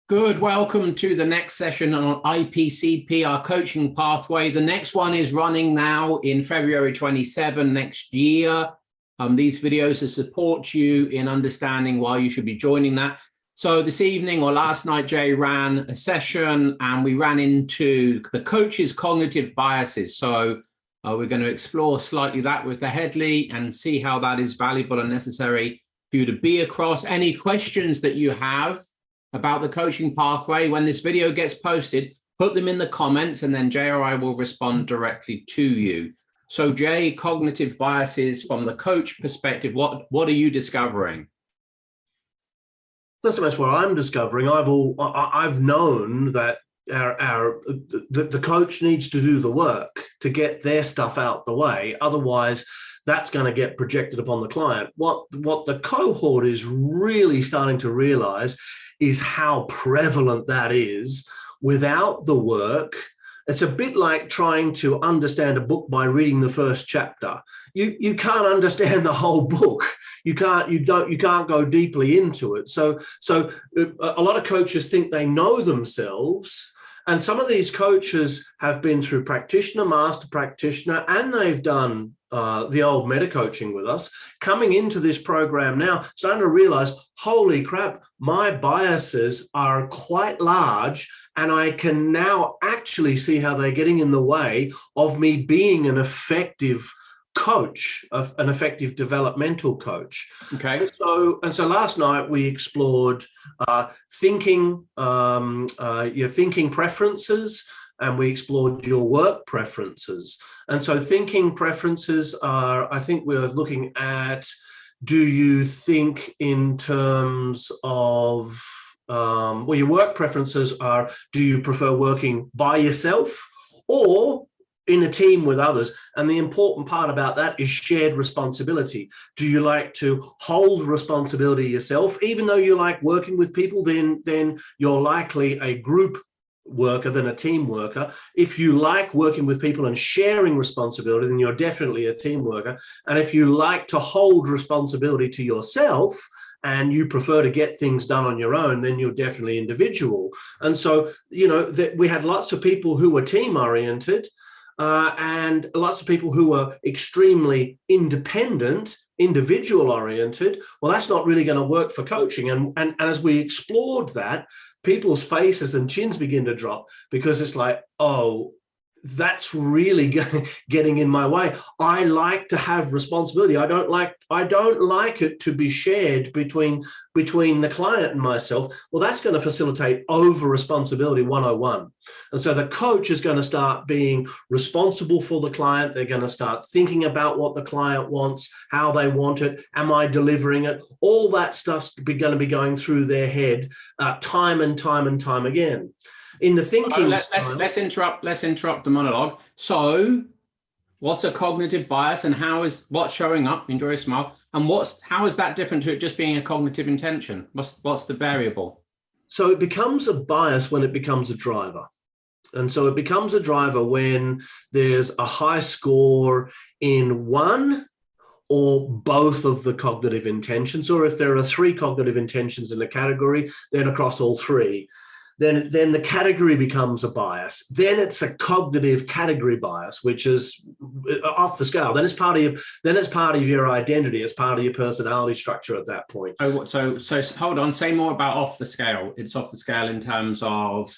Good. Welcome to the next session on IPCP, our coaching pathway. The next one is running now in February 27 next year. These videos to support you in understanding why you should be joining that. So this evening or last night, Jay ran a session and we ran into the coach's cognitive biases. So we're going to explore slightly that with the Headley and see how that is valuable and necessary for you to be across. Any questions that you have about the coaching pathway, when this video gets posted, put them in the comments and then Jay or I will respond directly to you. So Jay, cognitive biases from the coach perspective, what are you discovering? Not so much what I'm discovering. I've known that the coach needs to do the work to get their stuff out the way. Otherwise, that's going to get projected upon the client. What the cohort is really starting to realize is how prevalent that is without the work. It's a bit like trying to understand a book by reading the first chapter. You can't understand the whole book. You can't go deeply into it. So a lot of coaches think they know themselves. And some of these coaches have been through Practitioner, Master Practitioner, and they've done the old meta coaching with us, coming into this program now, starting to realize, holy crap, my biases are quite large, and I can now actually see how they're getting in the way of me being an effective coach, an effective developmental coach. Okay. And so last night we explored your thinking preferences, and we explored your work preferences. And so thinking preferences are, I think we're looking at, do you think in terms of, well, your work preferences are, do you prefer working by yourself or in a team with others? And the important part about that is shared responsibility. Do you like to hold responsibility yourself? Even though you like working with people, then you're likely a group worker than a team worker. If you like working with people and sharing responsibility, then you're definitely a team worker. And if you like to hold responsibility to yourself and you prefer to get things done on your own, then you're definitely individual. And so, we had lots of people who were team oriented, and lots of people who are extremely independent, individual oriented. Well, that's not really going to work for coaching. And as we explored that, people's faces and chins begin to drop, because it's like, oh, that's really getting in my way. I like to have responsibility. I don't like it to be shared between the client and myself. Well, that's going to facilitate over responsibility 101. And so the coach is going to start being responsible for the client. They're going to start thinking about what the client wants, how they want it. Am I delivering it? All that stuff's going to be going through their head time and time again. In the thinking, let's interrupt the monologue. So, what's a cognitive bias, and what's showing up? Enjoy a smile. And how is that different to it just being a cognitive intention? What's the variable? So it becomes a bias when it becomes a driver. And so it becomes a driver when there's a high score in one or both of the cognitive intentions, or if there are three cognitive intentions in a category, then across all three. Then the category becomes a bias. Then it's a cognitive category bias, which is off the scale. Then it's part of your identity. It's part of your personality structure at that point. So hold on. Say more about off the scale. It's off the scale in terms of.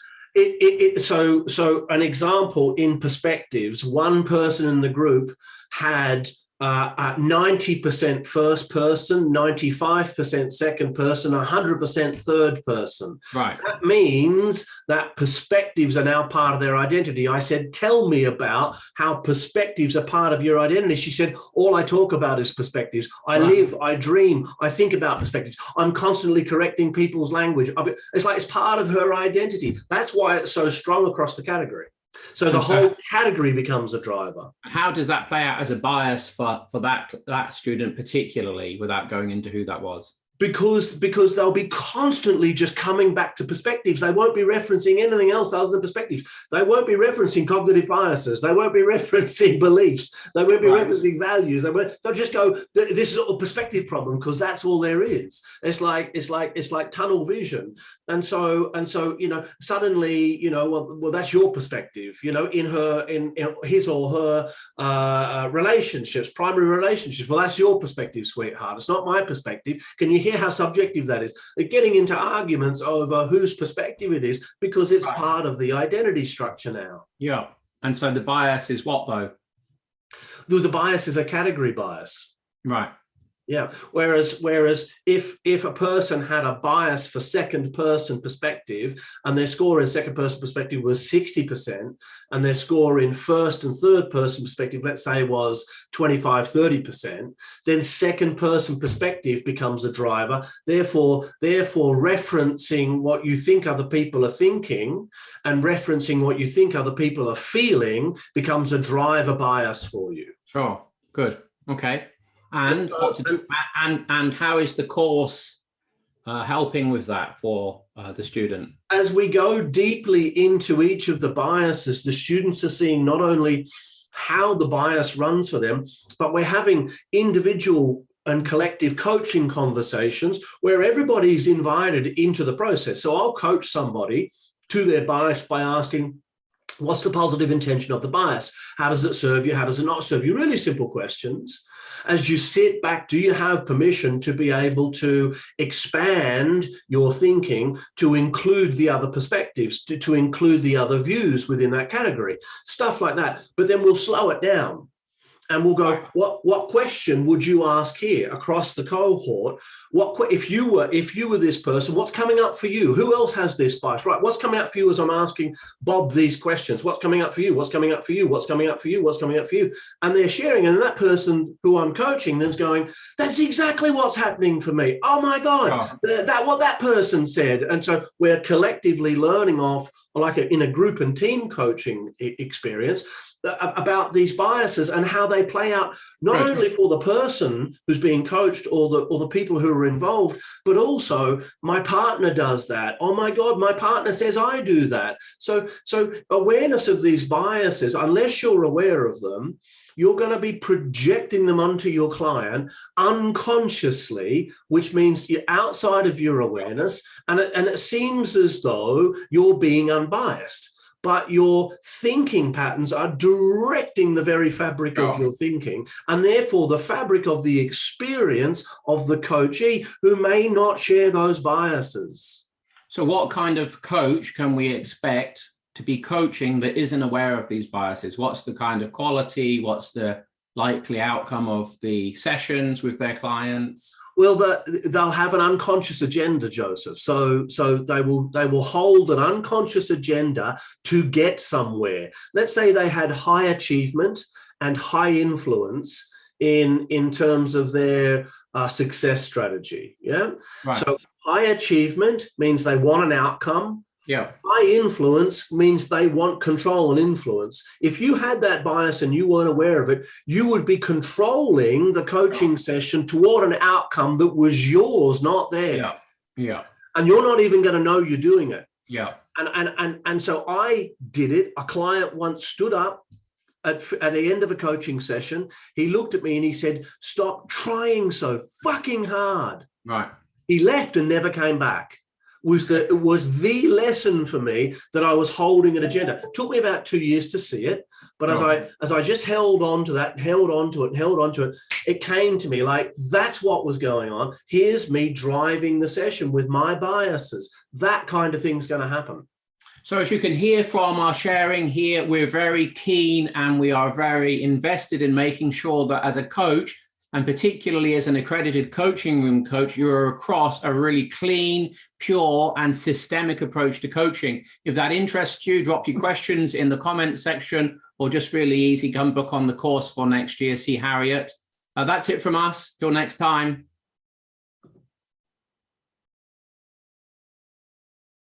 So an example in perspectives. One person in the group had 90% first person, 95% second person, 100% third person. Right. That means that perspectives are now part of their identity. I said, tell me about how perspectives are part of your identity. She said, all I talk about is perspectives. I live, I dream, I think about perspectives. I'm constantly correcting people's language. It's like it's part of her identity. That's why it's so strong across the category. So the whole category becomes a driver. How does that play out as a bias for that student particularly, without going into who that was? because they'll be constantly just coming back to perspectives. They won't be referencing anything else other than perspectives. They won't be referencing cognitive biases. They won't be referencing beliefs. They won't be referencing values. They'll just go, this is a perspective problem, because that's all there is. It's like tunnel vision. And so suddenly, well, that's your perspective, in his or her relationships, primary relationships. Well, that's your perspective, sweetheart. It's not my perspective. Can you hear how subjective that is? They're getting into arguments over whose perspective it is, because it's part of the identity structure now. Yeah. And so the bias is what, though? The bias is a category bias. Right. Yeah. Whereas if a person had a bias for second person perspective, and their score in second person perspective was 60%, and their score in first and third person perspective, let's say, was 25-30%, then second person perspective becomes a driver. Therefore referencing what you think other people are thinking and referencing what you think other people are feeling becomes a driver bias for you. Sure. Good. Okay. And and how is the course helping with that for the student? As we go deeply into each of the biases, the students are seeing not only how the bias runs for them, but we're having individual and collective coaching conversations where everybody's invited into the process. So I'll coach somebody to their bias by asking, what's the positive intention of the bias? How does it serve you? How does it not serve you? Really simple questions. As you sit back, do you have permission to be able to expand your thinking to include the other perspectives, to include the other views within that category? Stuff like that. But then we'll slow it down. And we'll go, what question would you ask here across the cohort? If you were this person, what's coming up for you? Who else has this bias? Right, what's coming up for you as I'm asking Bob these questions? What's coming up for you? What's coming up for you? What's coming up for you? What's coming up for you? And they're sharing, and that person who I'm coaching then's going, that's exactly what's happening for me. Oh my God, what that person said. And so we're collectively learning off, like in a group and team coaching experience, about these biases and how they play out, not only for the person who's being coached or the people who are involved, but also my partner does that. Oh my God, my partner says I do that. So awareness of these biases, unless you're aware of them, you're going to be projecting them onto your client unconsciously, which means you're outside of your awareness, and it seems as though you're being unbiased. But your thinking patterns are directing the very fabric of your thinking, and therefore the fabric of the experience of the coachee who may not share those biases. So what kind of coach can we expect to be coaching that isn't aware of these biases? What's the kind of quality? What's the likely outcome of the sessions with their clients? Well, they'll have an unconscious agenda, Joseph. So they will hold an unconscious agenda to get somewhere. Let's say they had high achievement and high influence in terms of their success strategy. Yeah. Right. So high achievement means they want an outcome. Yeah. High influence means they want control and influence. If you had that bias and you weren't aware of it, you would be controlling the coaching session toward an outcome that was yours, not theirs. Yeah. Yeah. And you're not even going to know you're doing it. Yeah. And so I did it. A client once stood up at the end of a coaching session. He looked at me and he said, "Stop trying so fucking hard." Right. He left and never came back. It was the lesson for me that I was holding an agenda. It took me about 2 years to see it, but as I just held on to that, held on to it, it came to me like, that's what was going on. Here's me driving the session with my biases. That kind of thing's going to happen. So as you can hear from our sharing here, we're very keen and we are very invested in making sure that as a coach, and particularly as an accredited coaching room coach, you're across a really clean, pure, and systemic approach to coaching. If that interests you, drop your questions in the comment section, or just really easy, come book on the course for next year, see Harriet. That's it from us. Till next time.